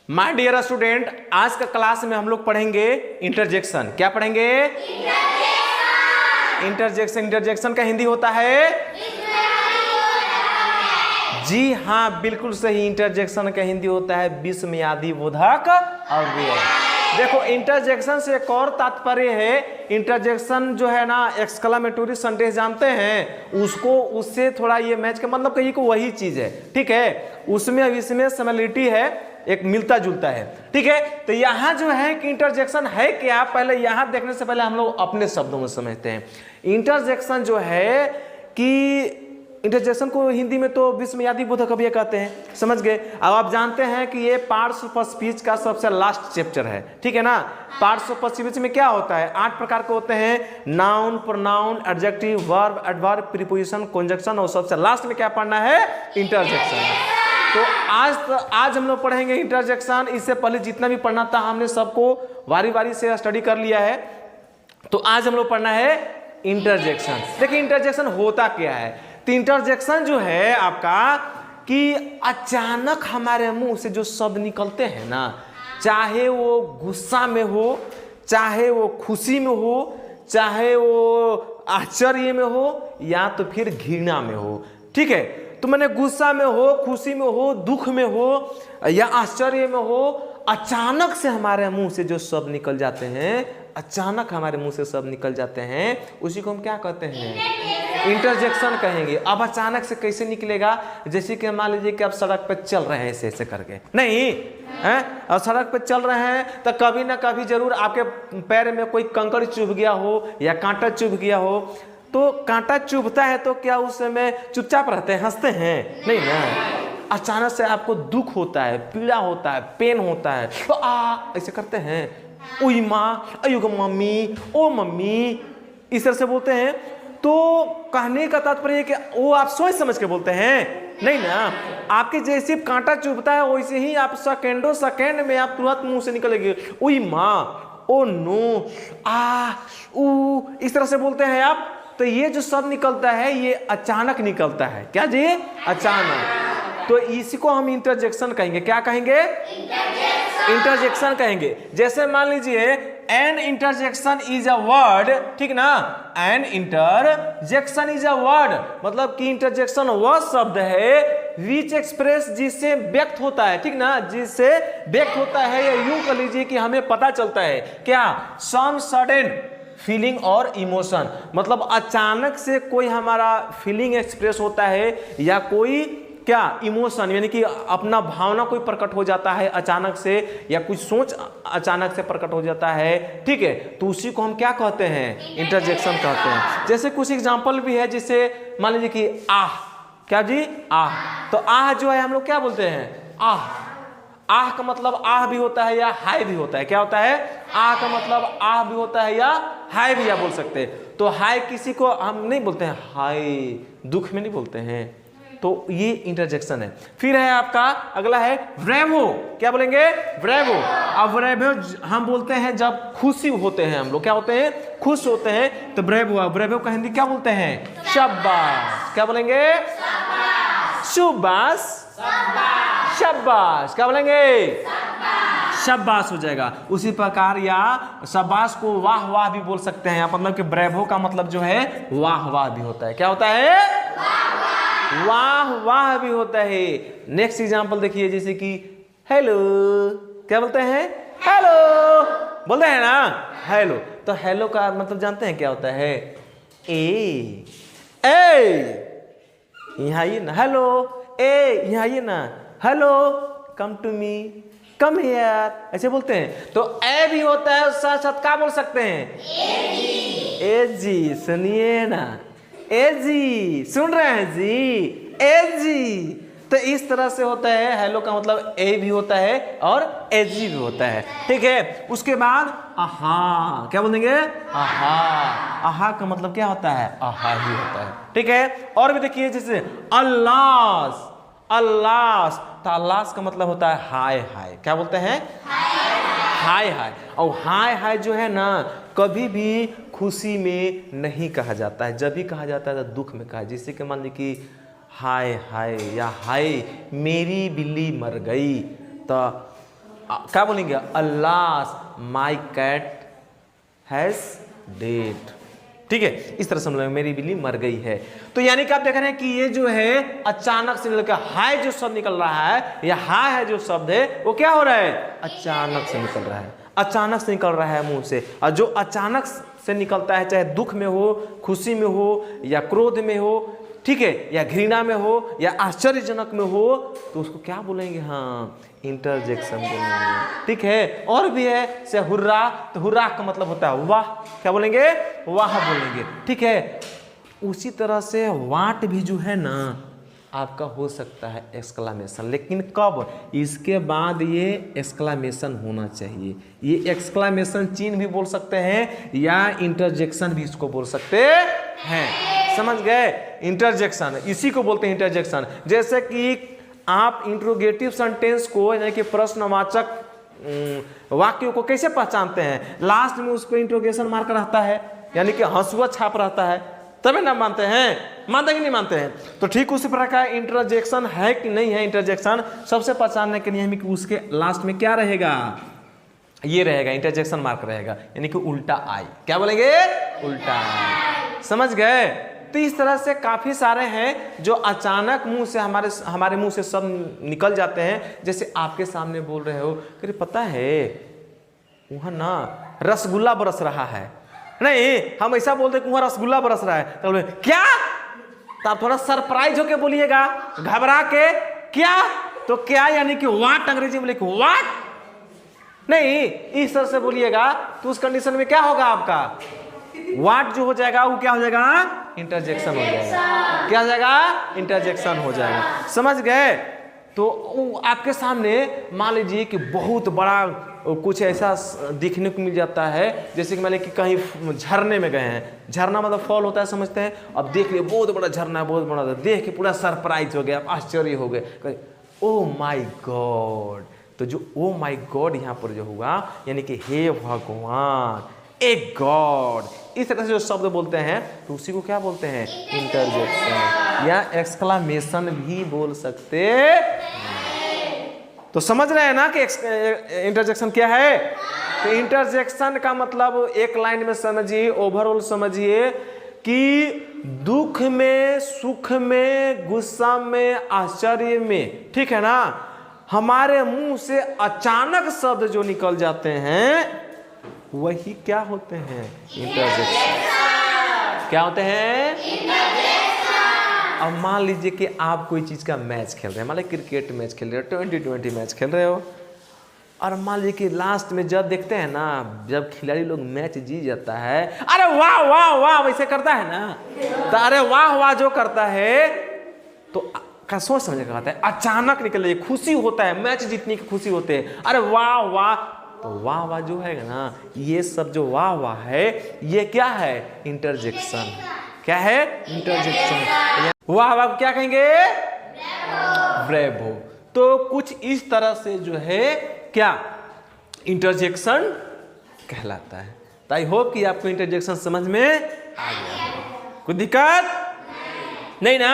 My dear student, आज का class में हम लोग पढ़ेंगे इंटरजेक्शन। क्या पढ़ेंगे? इंटरजेक्शन। इंटरजेक्शन का हिंदी होता है जी हाँ, बिल्कुल सही। इंटरजेक्शन का हिंदी होता है विस्मयादि बोधक अव्यय। देखो, इंटरजेक्शन से एक और तात्पर्य है। इंटरजेक्शन जो है ना, एक्सक्लेमेटरी सेंटेंस जानते हैं उसको, उससे थोड़ा ये मैच का मतलब कहीं को वही चीज है, ठीक है। उसमें अब इसमें सिमिलरिटी है, एक मिलता जुलता है, ठीक है। तो यहाँ जो है कि इंटरजेक्शन है क्या, पहले यहाँ देखने से पहले हम लोग अपने शब्दों में समझते हैं। इंटरजेक्शन जो है कि इंटरजेक्शन को हिंदी में तो विस्मयादि बोधक अव्यय कहते हैं, समझ गए। अब आप जानते हैं कि ये पार्ट्स ऑफ स्पीच का सबसे लास्ट चैप्टर है, ठीक है ना। पार्ट्स ऑफ स्पीच में क्या होता है? 8 प्रकार के होते हैं, noun, pronoun, adjective, verb, adverb, preposition, conjunction, और सबसे लास्ट में क्या पढ़ना है? इंटरजेक्शन। तो आज हम लोग पढ़ेंगे इंटरजेक्शन। इससे पहले जितना भी पढ़ना था हमने सबको वारी वारी से स्टडी कर लिया है। तो आज हम लोग पढ़ना है इंटरजेक्शन। देखिए इंटरजेक्शन होता क्या है। तो इंटरजेक्शन जो है आपका कि अचानक हमारे मुंह से जो शब्द निकलते हैं ना, चाहे वो गुस्सा में हो, चाहे वो खुशी में हो, चाहे वो आश्चर्य में हो, या तो फिर घृणा में हो, ठीक है। तो मैंने गुस्सा में हो, खुशी में हो, दुख में हो या आश्चर्य में हो, अचानक से हमारे मुंह से जो शब्द निकल जाते हैं, अचानक हमारे मुंह से शब्द निकल जाते हैं, उसी को हम क्या कहते हैं? इंटरजेक्शन कहेंगे। अब अचानक से कैसे निकलेगा? जैसे कि मान लीजिए कि आप सड़क पर चल रहे हैं ऐसे ऐसे करके, नहीं हैं, और सड़क पर चल रहे हैं तो कभी ना कभी जरूर आपके पैर में कोई कंकड़ चुभ गया हो या कांटा चुभ गया हो। तो कांटा चुभता है तो क्या उस समय चुपचाप रहते हैं, हंसते हैं? नहीं ना। अचानक से आपको दुख होता है, पीड़ा होता है, पेन होता है, तो ऐसे करते हैं, ओई माँ, अयो मम्मी, ओ मम्मी, इस तरह से बोलते हैं। तो कहने का तात्पर्य है कि वो आप सोच समझ के बोलते हैं, नहीं ना। आपके जैसे कांटा चुभता है वैसे ही आप सेकेंडों सेकेंड में आप तुरंत मुंह से निकलेगी, ओई माँ, ओ नो, ऊ, इस तरह से बोलते हैं आप। तो ये जो शब्द निकलता है ये अचानक निकलता है। क्या जी? अचानक। तो इसी को हम इंटरजेक्शन कहेंगे। क्या कहेंगे? इंटरजेक्शन कहेंगे। जैसे मान लीजिए an interjection is a word, ठीक ना। An interjection is a word मतलब कि इंटरजेक्शन वह शब्द है विच एक्सप्रेस, जिससे व्यक्त होता है, ठीक ना, जिससे व्यक्त होता है, या यूं कह लीजिए कि हमें पता चलता है क्या, सम सडन फीलिंग और इमोशन, मतलब अचानक से कोई हमारा फीलिंग एक्सप्रेस होता है या कोई क्या इमोशन, यानी कि अपना भावना कोई प्रकट हो जाता है अचानक से, या कुछ सोच अचानक से प्रकट हो जाता है, ठीक है। तो उसी को हम क्या कहते हैं? इंटरजेक्शन कहते हैं। जैसे कुछ एग्जांपल भी है, जिससे मान लीजिए कि आह, क्या जी? आह। तो आह जो है हम लोग क्या बोलते हैं? आह। आह का मतलब आह भी होता है या हाय भी होता है। क्या होता है? आह का मतलब आह भी होता है या हाय भी आप बोल सकते हैं। तो हाय किसी को हम नहीं बोलते हैं, हाय दुख में नहीं बोलते हैं। तो ये इंटरजेक्शन है। फिर है आपका अगला है ब्रेवो। क्या बोलेंगे? ब्रेवो। अब ब्रेवो हम बोलते हैं जब खुशी होते हैं हम लोग, क्या होते हैं? खुश होते हैं, तो ब्रेवो। ब्रेवो का हिंदी क्या बोलते हैं? शाबाश। क्या बोलेंगे? शाबाश। शाबाश। क्या बोलेंगे? शाबाश हो जाएगा। उसी प्रकार या शाबाश को वाह वाह भी बोल सकते हैं, मतलब कि ब्रेवो का मतलब जो है वाह वाह भी होता है। क्या होता है? वाह वाह भी होता है। नेक्स्ट एग्जांपल देखिए, जैसे कि हेलो। क्या बोलते हैं? हेलो बोलते हैं ना, हेलो। तो हेलो का मतलब जानते हैं क्या होता है? ए यहाँ आइए ना, हेलो। ए यहाँ आइए ना, hello, come to me, come here, ऐसे बोलते हैं। तो ए भी होता है, साथ साथ क्या बोल सकते हैं? ए जी। सुनिए ना, ए जी, सुन रहे हैं जी? ए जी। तो इस तरह से होता है। हेलो का मतलब ए भी होता है और ए जी भी होता है, ठीक है। उसके बाद आहा। क्या बोलेंगे? आहा। आहा का मतलब क्या होता है? आहा ही होता है, ठीक है। और भी देखिए, जैसे अल्लाह। अल्लाह, तो अल्लाह का मतलब होता है हाय हाय। क्या बोलते हैं? हाय हाय। और हाय हाय जो है ना, कभी भी खुशी में नहीं कहा जाता है, जब भी कहा जाता है तो दुख में कहा। जैसे कि मान लीजिए कि हाय हाय या हाय मेरी बिल्ली मर गई, तो क्या बोलेंगे, अल्लाह माई कैट हैज डेड। ठीक है, इस तरह से हम लोग मेरी बिल्ली मर गई है। तो यानी कि आप देख रहे हैं कि ये जो है अचानक से निकल हाय जो शब्द निकल रहा है, या हाय है जो शब्द है, वो क्या हो रहा है, अचानक से निकल रहा है, अचानक से निकल रहा है मुंह से। और जो अचानक से निकलता है, चाहे दुख में हो, खुशी में हो, या क्रोध में हो, ठीक है, या घृणा में हो, या आश्चर्यजनक में हो, तो उसको क्या बोलेंगे, हाँ इंटरजेक्शन बोलेंगे। ठीक है, और भी है से हुर्रा, तो हुर्रा का मतलब होता है वाह, क्या बोलेंगे, वाह बोलेंगे। ठीक है, उसी तरह से वाट भी जो है ना आपका हो सकता है एक्सक्लामेशन, लेकिन कब, इसके बाद ये एक्सक्लामेशन होना चाहिए। ये एक्सक्लामेशन चिन्ह भी बोल सकते हैं, या इंटरजेक्शन भी इसको बोल सकते हैं। समझ गए, इंटरजेक्शन इसी को बोलते हैं इंटरजेक्शन। जैसे कि आप इंट्रोगेटिव सेंटेंस को, यानी कि प्रश्नवाचक वाक्यों को कैसे पहचानते हैं, लास्ट में उसको इंट्रोगेशन मार्क रहता है, यानी कि हंसुआ छाप रहता है, तभी ना मानते हैं, मानते कि नहीं मानते हैं। तो ठीक उसी प्रकार इंटरजेक्शन है कि नहीं है, इंटरजेक्शन सबसे पहचानने के लिए कि उसके लास्ट में क्या रहेगा, ये रहेगा, इंटरजेक्शन मार्क रहेगा, यानी कि उल्टा आई, क्या बोलेंगे, उल्टा आई। समझ गए। तो इस तरह से काफी सारे हैं जो अचानक मुंह से हमारे मुंह से सब निकल जाते हैं। जैसे आपके सामने बोल रहे हो, अरे पता है वहां ना रसगुल्ला बरस रहा है, नहीं हम ऐसा बोलते कि वहां रसगुल्ला बरस रहा है, तो बोले क्या, तो आप थोड़ा सरप्राइज होके बोलिएगा, घबरा के, क्या, तो क्या यानी कि वाट, अंग्रेजी में लिखो वाट, नहीं इस तरह से बोलिएगा, तो उस कंडीशन में क्या होगा, आपका वाट जो हो जाएगा वो क्या हो जाएगा, इंटरजेक्शन हो जाएगा। क्या हो जाएगा, इंटरजेक्शन हो जाएगा। समझ गए। तो आपके सामने मान लीजिए कि बहुत बड़ा कुछ ऐसा दिखने को मिल जाता है, जैसे कि मान लीजिए कि कहीं झरने में गए हैं, झरना मतलब फॉल होता है, समझते हैं। अब देख लिए बहुत बड़ा झरना है, बहुत बड़ा, देख के पूरा सरप्राइज हो गया, आश्चर्य हो गए, ओ माई गॉड। तो जो ओ माई गॉड यहाँ पर जो हुआ, यानी कि हे भगवान, ए गॉड, इस तरह से जो शब्द बोलते हैं तो उसी को क्या बोलते हैं, इंटरजेक्शन या एक्सक्लामेशन भी बोल सकते हैं। तो समझ रहे हैं ना कि इंटरजेक्शन क्या है। तो इंटरजेक्शन का मतलब एक लाइन में समझिए, ओवरऑल समझिए कि दुख में, सुख में, गुस्सा में, आश्चर्य में, ठीक है ना, हमारे मुंह से अचानक शब्द जो निकल जाते हैं वही क्या होते हैं, इंटरजेक्शन। क्या होते हैं, इंटरजेक्शन। अब मान लीजिए कि आप कोई चीज का मैच खेल रहे हैं, मान लीजिए क्रिकेट मैच खेल रहे हो, 2020 मैच खेल रहे हो, और मान लीजिए कि लास्ट में जब देखते हैं ना, जब खिलाड़ी लोग मैच जीत जाता है, अरे वाह वाह वाह वैसे करता है ना, तो अरे वाह वाह जो करता है तो का सोच समझ कर आता है, अचानक निकल जाए, खुशी होता है, मैच जीतने की खुशी होते है, अरे वाह वाह। तो वाह वाह जो है ना, ये सब जो वाह वाह है, ये क्या है, इंटरजेक्शन। क्या है, इंटरजेक्शन। वाह वाह क्या कहेंगे, ब्रेवो। तो कुछ इस तरह से जो है क्या, इंटरजेक्शन कहलाता है। तो आई होप कि आपको इंटरजेक्शन समझ में आ गया। कोई दिक्कत नहीं ना।